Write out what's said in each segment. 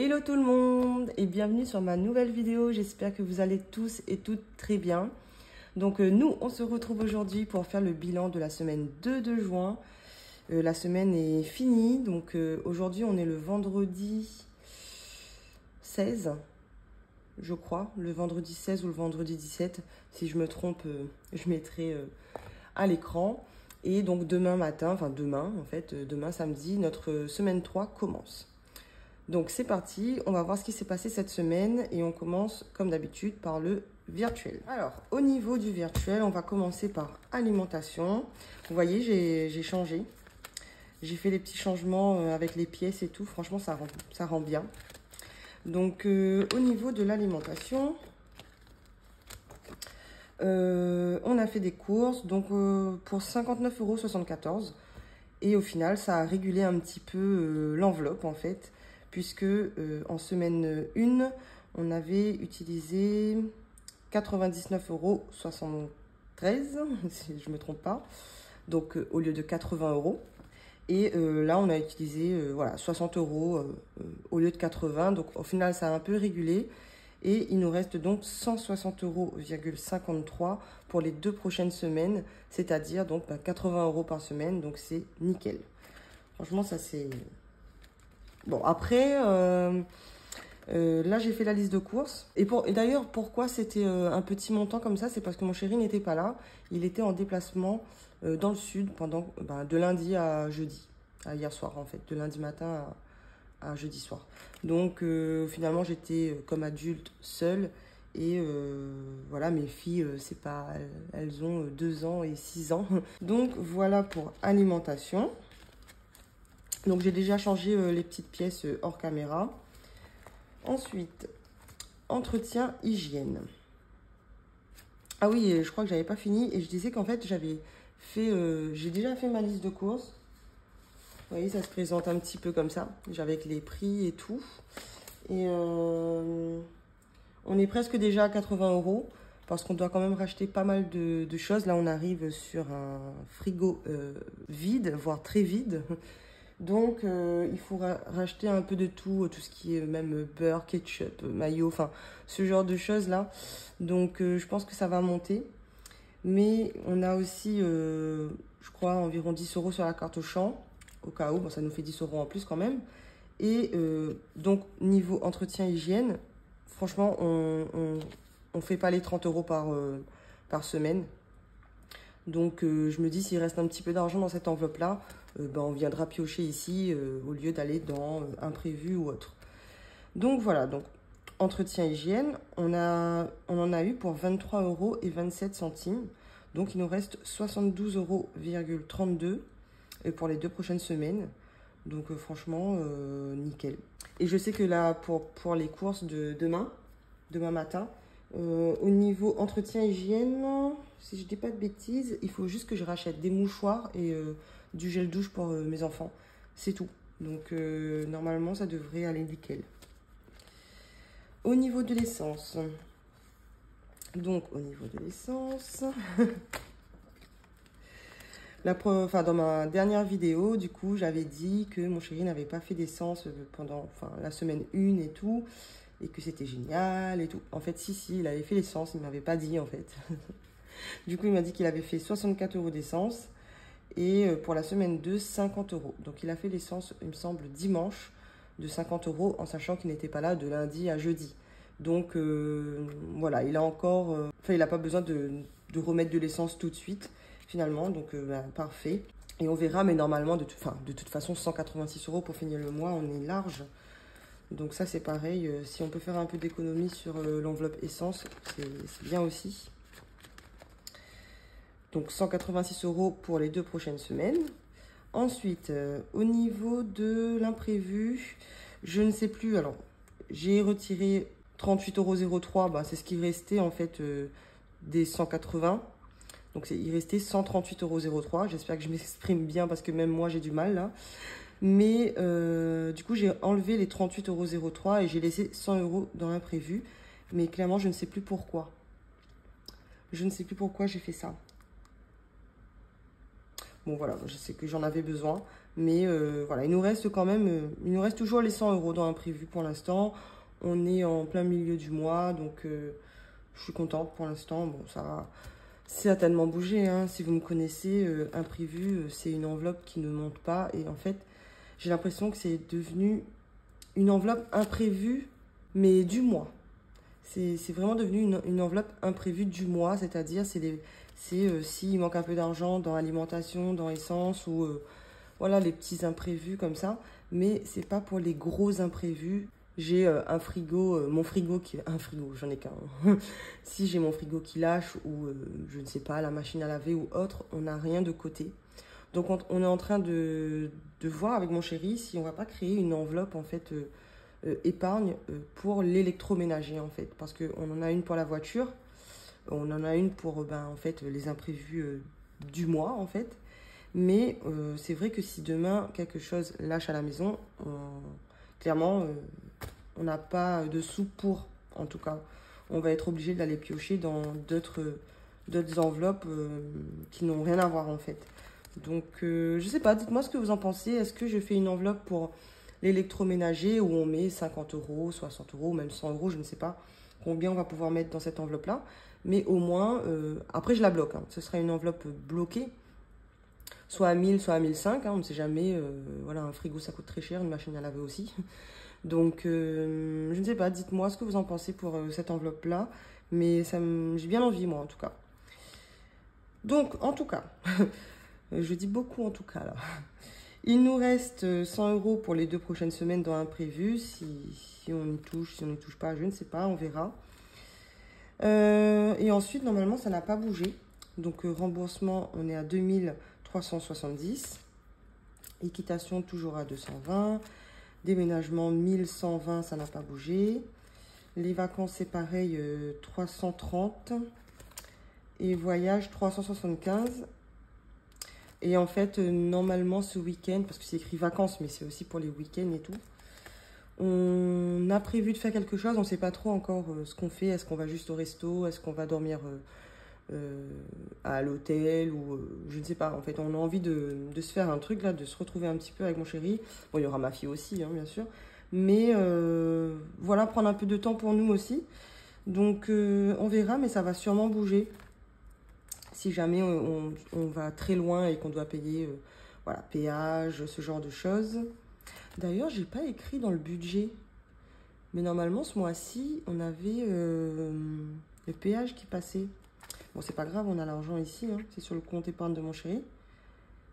Hello tout le monde et bienvenue sur ma nouvelle vidéo. J'espère que vous allez tous et toutes très bien. Donc nous, on se retrouve aujourd'hui pour faire le bilan de la semaine 2 de juin. La semaine est finie, donc aujourd'hui on est le vendredi 16, je crois. Le vendredi 16 ou le vendredi 17. Si je me trompe, je mettrai à l'écran. Et donc demain matin, enfin demain en fait, demain samedi, notre semaine 3 commence. Donc c'est parti, on va voir ce qui s'est passé cette semaine et on commence comme d'habitude par le virtuel. Alors au niveau du virtuel, on va commencer par alimentation. Vous voyez, j'ai changé. J'ai fait les petits changements avec les pièces et tout. Franchement, ça rend bien. Donc au niveau de l'alimentation, on a fait des courses donc pour 59,74 €. Et au final, ça a régulé un petit peu l'enveloppe en fait. Puisque en semaine 1, on avait utilisé 99,73 €, si je ne me trompe pas, donc au lieu de 80 €. Et là, on a utilisé voilà, 60 € au lieu de 80 €. Donc au final, ça a un peu régulé. Et il nous reste donc 160,53 € pour les 2 prochaines semaines, c'est-à-dire donc 80 € par semaine. Donc c'est nickel. Franchement, ça c'est... Bon, après, là, j'ai fait la liste de courses. Et d'ailleurs, pourquoi c'était un petit montant comme ça? C'est parce que mon chéri n'était pas là. Il était en déplacement dans le sud pendant de lundi à jeudi. À hier soir, en fait. De lundi matin à jeudi soir. Donc, finalement, j'étais comme adulte seule. Et voilà, mes filles, c'est pas, elles ont 2 ans et 6 ans. Donc, voilà pour alimentation. Donc, j'ai déjà changé les petites pièces hors caméra. Ensuite, entretien, hygiène. Ah oui, je crois que j'avais pas fini. Et je disais qu'en fait, j'ai déjà fait ma liste de courses. Vous voyez, ça se présente un petit peu comme ça. Avec les prix et tout. Et on est presque déjà à 80 €. Parce qu'on doit quand même racheter pas mal de choses. Là, on arrive sur un frigo vide, voire très vide. Donc, il faut racheter un peu de tout ce qui est même beurre, ketchup, mayo, enfin, ce genre de choses-là. Donc, je pense que ça va monter. Mais on a aussi, je crois, environ 10 € sur la carte Auchan, au cas où. Bon, ça nous fait 10 € en plus quand même. Et donc, niveau entretien hygiène, franchement, on fait pas les 30 € par semaine. Donc, je me dis, s'il reste un petit peu d'argent dans cette enveloppe-là, on viendra piocher ici au lieu d'aller dans imprévu ou autre. Donc, voilà. Donc, entretien hygiène, on en a eu pour 23,27 €. Donc, il nous reste 72,32 € pour les 2 prochaines semaines. Donc, franchement, nickel. Et je sais que là, pour les courses de demain matin, au niveau entretien hygiène, si je dis pas de bêtises, il faut juste que je rachète des mouchoirs et du gel douche pour mes enfants. C'est tout. Donc normalement, ça devrait aller nickel. Au niveau de l'essence. Donc au niveau de l'essence, dans ma dernière vidéo, du coup, j'avais dit que mon chéri n'avait pas fait d'essence pendant la semaine 1 et tout. Et que c'était génial et tout. En fait, si, il avait fait l'essence, il ne m'avait pas dit en fait. Du coup, il m'a dit qu'il avait fait 64 € d'essence. Et pour la semaine 2, 50 €. Donc, il a fait l'essence, il me semble, dimanche de 50 € en sachant qu'il n'était pas là de lundi à jeudi. Donc, voilà, il a encore... il n'a pas besoin de remettre de l'essence tout de suite, finalement. Donc, parfait. Et on verra, mais normalement, de toute façon, 186 € pour finir le mois, on est large. Donc ça, c'est pareil. Si on peut faire un peu d'économie sur l'enveloppe essence, c'est bien aussi. Donc 186 € pour les 2 prochaines semaines. Ensuite, au niveau de l'imprévu, je ne sais plus. Alors, j'ai retiré 38,03 €. C'est ce qui restait en fait des 180. Donc il restait 138,03 €. J'espère que je m'exprime bien parce que même moi, j'ai du mal là. Mais du coup, j'ai enlevé les 38,03 € et j'ai laissé 100 € dans l'imprévu. Mais clairement, je ne sais plus pourquoi. Je ne sais plus pourquoi j'ai fait ça. Bon, voilà, je sais que j'en avais besoin. Mais voilà, il nous reste quand même, il nous reste toujours les 100 € dans l'imprévu pour l'instant. On est en plein milieu du mois, donc je suis contente pour l'instant. Bon, ça va certainement bouger, hein. Si vous me connaissez, imprévu, c'est une enveloppe qui ne monte pas. Et en fait, j'ai l'impression que c'est devenu une enveloppe imprévue, mais du mois. C'est vraiment devenu une enveloppe imprévue du mois, c'est-à-dire c'est s'il manque un peu d'argent dans l'alimentation, dans l'essence ou voilà les petits imprévus comme ça. Mais c'est pas pour les gros imprévus. J'ai un frigo, mon frigo qui... Un frigo, j'en ai qu'un. Si j'ai mon frigo qui lâche ou, je ne sais pas, la machine à laver ou autre, on n'a rien de côté. Donc, on est en train de voir avec mon chéri si on ne va pas créer une enveloppe, en fait, épargne pour l'électroménager, en fait. Parce qu'on en a une pour la voiture, on en a une pour, en fait, les imprévus du mois, en fait. Mais c'est vrai que si demain, quelque chose lâche à la maison, clairement... on n'a pas de sous pour, en tout cas. On va être obligé d'aller piocher dans d'autres enveloppes qui n'ont rien à voir, en fait. Donc, je sais pas, dites-moi ce que vous en pensez. Est-ce que je fais une enveloppe pour l'électroménager où on met 50 €, 60 €, même 100 €, je ne sais pas combien on va pouvoir mettre dans cette enveloppe-là. Mais au moins, après, je la bloque, hein. Ce sera une enveloppe bloquée, soit à 1000, soit à 1500, hein, on ne sait jamais. Voilà, un frigo, ça coûte très cher, une machine à laver aussi. Donc, je ne sais pas, dites-moi ce que vous en pensez pour cette enveloppe-là. Mais j'ai bien envie, moi, en tout cas. Donc, en tout cas, je dis beaucoup en tout cas, là. Il nous reste 100 € pour les 2 prochaines semaines dans l'imprévu. Si on y touche, si on n'y touche pas, je ne sais pas, on verra. Et ensuite, normalement, ça n'a pas bougé. Donc, remboursement, on est à 2370. Équitation, toujours à 220. Déménagement 1120, ça n'a pas bougé. Les vacances, c'est pareil, 330. Et voyage, 375. Et en fait, normalement, ce week-end, parce que c'est écrit vacances, mais c'est aussi pour les week-ends et tout, on a prévu de faire quelque chose. On ne sait pas trop encore ce qu'on fait. Est-ce qu'on va juste au resto? Est-ce qu'on va dormir à l'hôtel ou je ne sais pas. En fait, on a envie de se faire un truc là, de se retrouver un petit peu avec mon chéri. Bon, il y aura ma fille aussi, hein, bien sûr. Mais voilà, prendre un peu de temps pour nous aussi. Donc, on verra, mais ça va sûrement bouger. Si jamais on va très loin et qu'on doit payer voilà, péage, ce genre de choses. D'ailleurs, j'ai pas écrit dans le budget. Mais normalement, ce mois-ci, on avait le péage qui passait. Bon, c'est pas grave, on a l'argent ici, hein, c'est sur le compte épargne de mon chéri.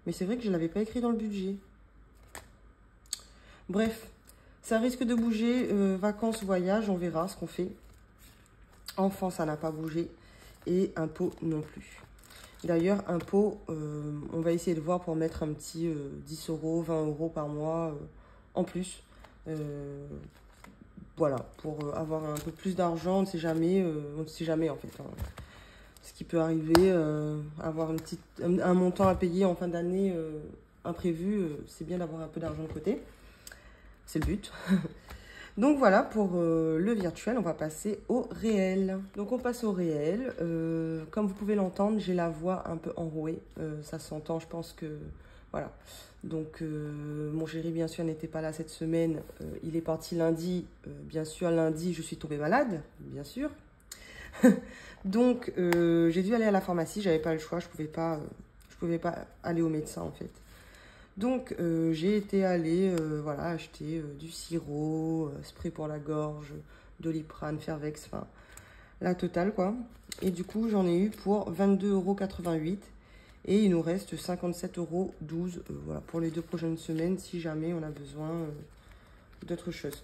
Mais c'est vrai que je ne l'avais pas écrit dans le budget. Bref, ça risque de bouger. Vacances, voyage, on verra ce qu'on fait. Enfants, ça n'a pas bougé. Et impôts non plus. D'ailleurs, impôts, on va essayer de voir pour mettre un petit 10 €, 20 € par mois en plus. Voilà, pour avoir un peu plus d'argent, on ne sait jamais en fait. Hein. Ce qui peut arriver, avoir un montant à payer en fin d'année imprévu, c'est bien d'avoir un peu d'argent de côté. C'est le but. Donc voilà, pour le virtuel, on va passer au réel. Donc on passe au réel. Comme vous pouvez l'entendre, j'ai la voix un peu enrouée. Ça s'entend, je pense que... Voilà. Donc mon chéri, bien sûr, n'était pas là cette semaine. Il est parti lundi. Bien sûr, lundi, je suis tombée malade, bien sûr. Donc, j'ai dû aller à la pharmacie, j'avais pas le choix, je pouvais pas aller au médecin en fait. Donc, j'ai été allée, voilà, acheter du sirop, spray pour la gorge, Doliprane, Fervex, enfin, la totale quoi. Et du coup, j'en ai eu pour 22,88 € et il nous reste 57,12 €, voilà, pour les 2 prochaines semaines si jamais on a besoin d'autre chose.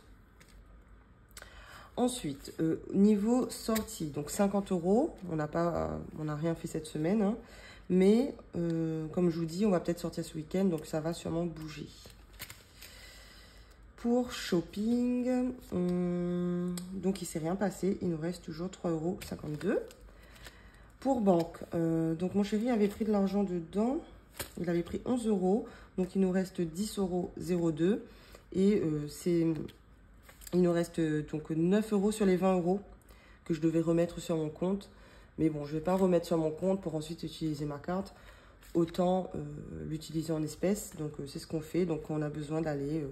Ensuite, niveau sortie, donc 50 €, on n'a rien fait cette semaine, hein, mais comme je vous dis, on va peut-être sortir ce week-end, donc ça va sûrement bouger. Pour shopping, donc il ne s'est rien passé, il nous reste toujours 3,52 €. Pour banque, donc mon chéri avait pris de l'argent dedans, il avait pris 11 €, donc il nous reste 10,02 € et il nous reste donc 9 € sur les 20 € que je devais remettre sur mon compte. Mais bon, je ne vais pas remettre sur mon compte pour ensuite utiliser ma carte. autant l'utiliser en espèces. Donc c'est ce qu'on fait. Donc on a besoin d'aller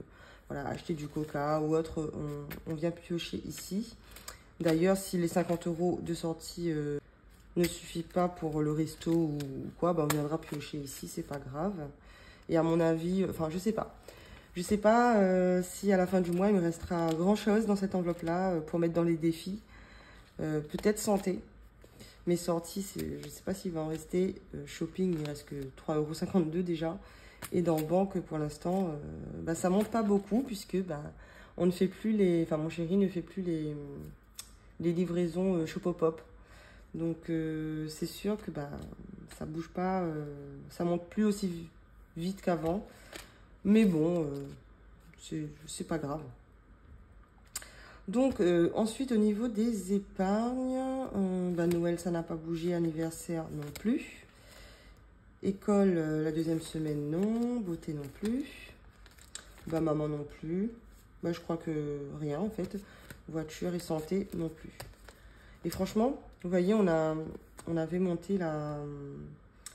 voilà, acheter du coca ou autre. On vient piocher ici. D'ailleurs, si les 50 € de sortie ne suffit pas pour le resto ou quoi, bah, on viendra piocher ici, c'est pas grave. Et à mon avis, enfin je sais pas. Je sais pas si à la fin du mois, il me restera grand chose dans cette enveloppe-là pour mettre dans les défis. Peut-être santé. Mes sorties, je sais pas s'il va en rester. Shopping, il reste que 3,52 € déjà. Et dans banque, pour l'instant, bah, ça monte pas beaucoup puisque bah, on ne fait plus les... Enfin, mon chéri ne fait plus les livraisons Shopopop. Donc, c'est sûr que bah, ça bouge pas, ça monte plus aussi vite qu'avant. Mais bon, c'est pas grave. Donc, ensuite, au niveau des épargnes, bah, Noël, ça n'a pas bougé, anniversaire non plus. École, la deuxième semaine, non. Beauté, non plus. Bah, maman, non plus. Bah, je crois que rien, en fait. Voiture et santé, non plus. Et franchement, vous voyez, on avait monté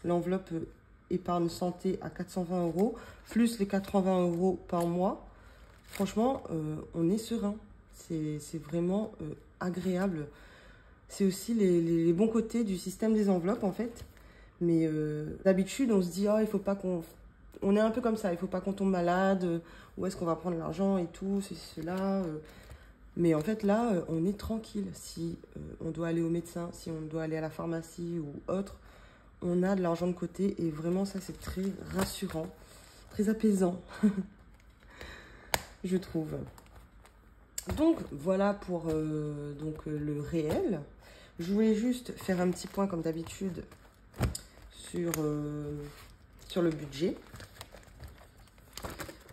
l'enveloppe épargne santé à 420 €, plus les 80 € par mois. Franchement, on est serein. C'est vraiment agréable. C'est aussi les bons côtés du système des enveloppes, en fait. Mais d'habitude, on se dit, oh, il faut pas qu'on... On est un peu comme ça, il faut pas qu'on tombe malade, où est-ce qu'on va prendre l'argent et tout, cela. Mais en fait, là, on est tranquille. Si on doit aller au médecin, si on doit aller à la pharmacie ou autre, on a de l'argent de côté. Et vraiment, ça, c'est très rassurant, très apaisant, je trouve. Donc, voilà pour le réel. Je voulais juste faire un petit point, comme d'habitude, sur le budget.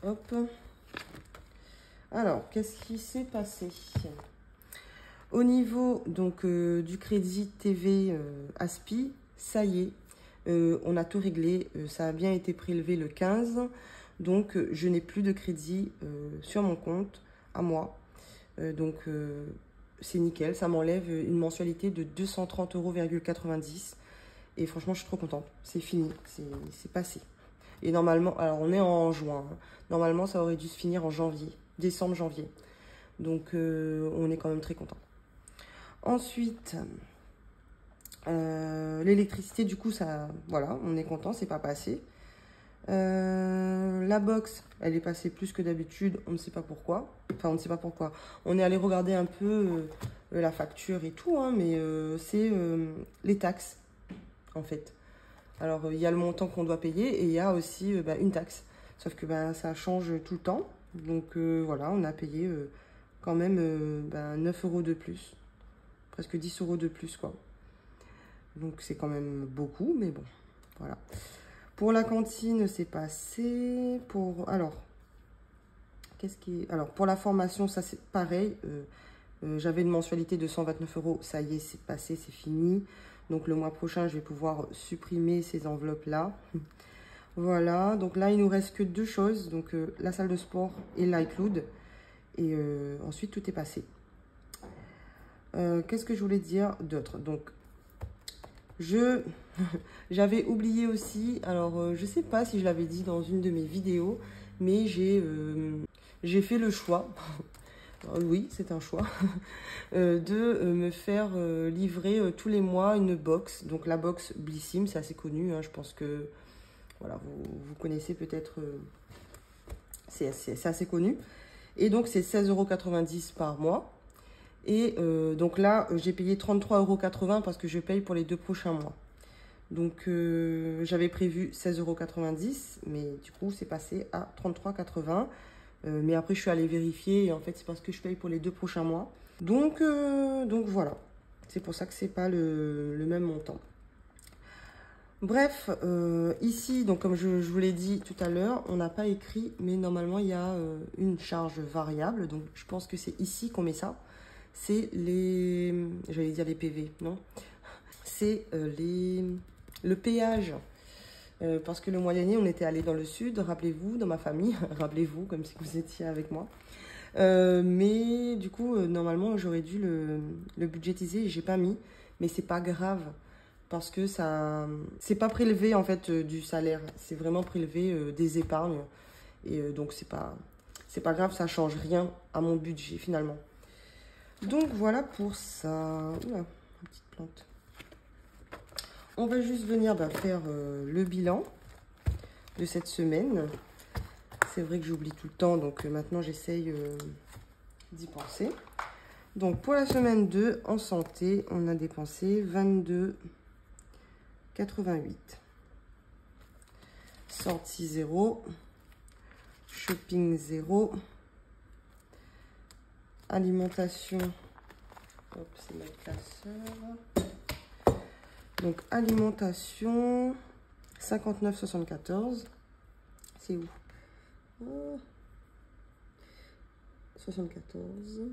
Hop. Alors, qu'est-ce qui s'est passé? Au niveau donc du crédit TV Aspi, ça y est, on a tout réglé. Ça a bien été prélevé le 15. Donc, je n'ai plus de crédit sur mon compte à moi. Donc, c'est nickel. Ça m'enlève une mensualité de 230,90 €. Et franchement, je suis trop contente. C'est fini. C'est passé. Et normalement, alors on est en juin. Hein. Normalement, ça aurait dû se finir en janvier. Décembre, janvier. Donc, on est quand même très content. Ensuite, l'électricité, du coup, ça, voilà, on est content, c'est pas passé. La box, elle est passée plus que d'habitude, on ne sait pas pourquoi. Enfin, on ne sait pas pourquoi. On est allé regarder un peu la facture et tout, hein, mais c'est les taxes, en fait. Alors, il y a le montant qu'on doit payer et il y a aussi une taxe. Sauf que ça change tout le temps. Donc, voilà, on a payé quand même 9 € de plus. Presque 10 € de plus, quoi. Donc, c'est quand même beaucoup, mais bon, voilà. Pour la cantine, c'est passé. Alors, pour la formation, ça, c'est pareil. J'avais une mensualité de 129 €. Ça y est, c'est passé, c'est fini. Donc, le mois prochain, je vais pouvoir supprimer ces enveloppes-là. Voilà. Donc là, il nous reste que deux choses. Donc, la salle de sport et l'iCloud. Et ensuite, tout est passé. Qu'est-ce que je voulais dire d'autre? Donc, j'avais oublié aussi, alors je sais pas si je l'avais dit dans une de mes vidéos, mais j'ai fait le choix, oui c'est un choix, de me faire livrer tous les mois une box. Donc la box Blissim, c'est assez connu, hein, je pense que voilà, vous connaissez peut-être, c'est assez connu. Et donc c'est 16,90 € par mois. Et donc là, j'ai payé 33,80 € parce que je paye pour les 2 prochains mois. Donc, j'avais prévu 16,90 €, mais du coup, c'est passé à 33,80 €. Mais après, je suis allée vérifier et en fait, c'est parce que je paye pour les 2 prochains mois. Donc voilà. C'est pour ça que c'est pas le même montant. Bref, ici, donc comme je vous l'ai dit tout à l'heure, on n'a pas écrit, mais normalement, il y a une charge variable. Donc, je pense que c'est ici qu'on met ça. C'est j'allais dire les PV, non? C'est le péage. Parce que le mois dernier, on était allé dans le sud, rappelez-vous, dans ma famille, rappelez-vous, comme si vous étiez avec moi. Mais du coup, normalement, j'aurais dû le budgétiser et j'ai pas mis. Mais c'est pas grave. parce que ça, c'est pas prélevé en fait du salaire, c'est vraiment prélevé des épargnes. Et donc c'est pas grave, ça change rien à mon budget finalement. Donc voilà pour ça. Oula, une petite plante. On va juste venir faire le bilan de cette semaine. C'est vrai que j'oublie tout le temps, donc maintenant j'essaye d'y penser. Donc pour la semaine 2, en santé, on a dépensé 22,88. Sortie 0. Shopping 0. Alimentation. Hop, c'est ma classeur. Donc alimentation 59,74. C'est où? Oh. 74.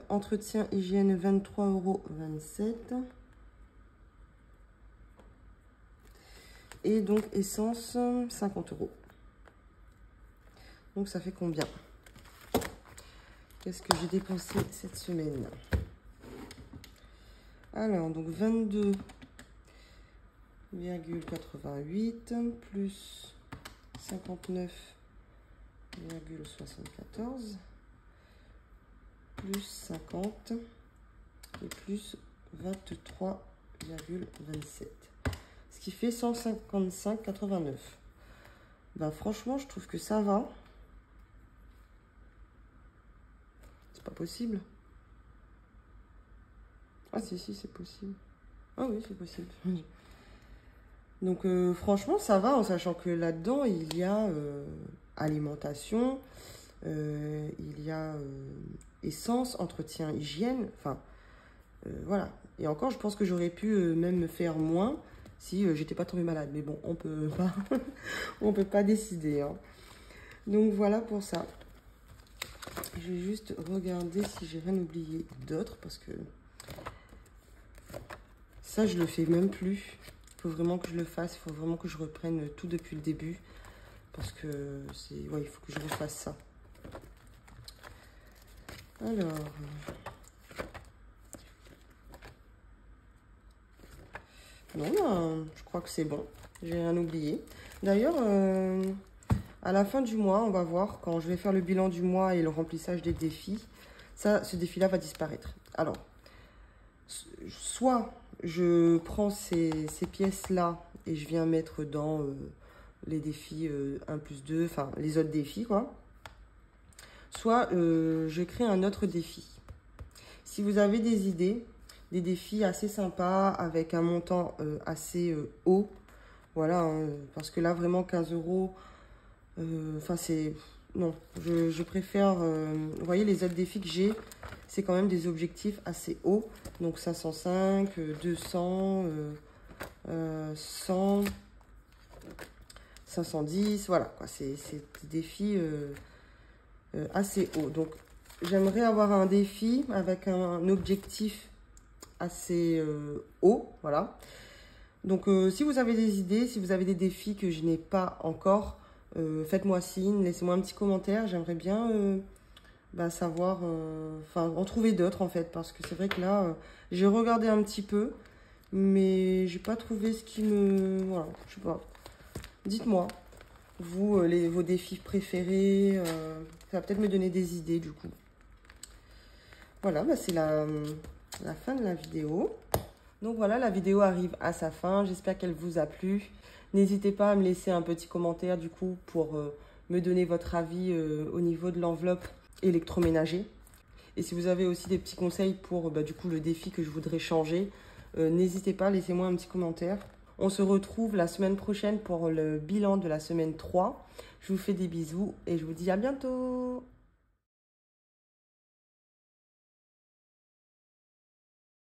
Entretien hygiène 23,27 €. Et donc essence 50 €. Donc ça fait combien? Qu'est-ce que j'ai dépensé cette semaine? Alors, donc 22,88 plus 59,74 plus 50 et plus 23,27. Ce qui fait 155,89. Ben franchement, je trouve que ça va. C'est pas possible. Ah si, c'est possible. Ah oui, c'est possible. Donc franchement, ça va, en sachant que là-dedans, il y a alimentation, il y a essence, entretien, hygiène, enfin, voilà. Et encore, je pense que j'aurais pu même me faire moins si j'étais pas tombée malade. Mais bon, on peut pas, on peut pas décider. Hein. Donc voilà pour ça. Je vais juste regarder si j'ai rien oublié d'autre, parce que ça, je le fais même plus. Il faut vraiment que je le fasse, il faut vraiment que je reprenne tout depuis le début, parce que c'est, ouais, il faut que je refasse ça. Alors, non, ben, je crois que c'est bon, j'ai rien oublié. D'ailleurs, à la fin du mois, on va voir, quand je vais faire le bilan du mois et le remplissage des défis, ça, ce défi-là va disparaître. Alors, soit je prends ces pièces-là et je viens mettre dans les défis 1 plus 2, enfin les autres défis, quoi. Soit je crée un autre défi. Si vous avez des idées, des défis assez sympas avec un montant assez haut, voilà, hein, parce que là vraiment 15 €, enfin c'est... Non, je préfère... vous voyez, les autres défis que j'ai, c'est quand même des objectifs assez hauts. Donc 505, 200, 100, 510, voilà. C'est des défis assez hauts. Donc j'aimerais avoir un défi avec un objectif assez haut, voilà. Donc si vous avez des idées, si vous avez des défis que je n'ai pas encore, faites-moi signe, laissez-moi un petit commentaire. J'aimerais bien savoir, enfin en trouver d'autres en fait, parce que c'est vrai que là, j'ai regardé un petit peu, mais j'ai pas trouvé ce qui me... Voilà, je sais pas. Dites-moi, vous, vos défis préférés, ça va peut-être me donner des idées du coup. Voilà, c'est la fin de la vidéo. Donc voilà, la vidéo arrive à sa fin. J'espère qu'elle vous a plu. N'hésitez pas à me laisser un petit commentaire du coup pour me donner votre avis au niveau de l'enveloppe électroménager. Et si vous avez aussi des petits conseils pour du coup le défi que je voudrais changer, n'hésitez pas, laissez-moi un petit commentaire. On se retrouve la semaine prochaine pour le bilan de la semaine 3. Je vous fais des bisous et je vous dis à bientôt.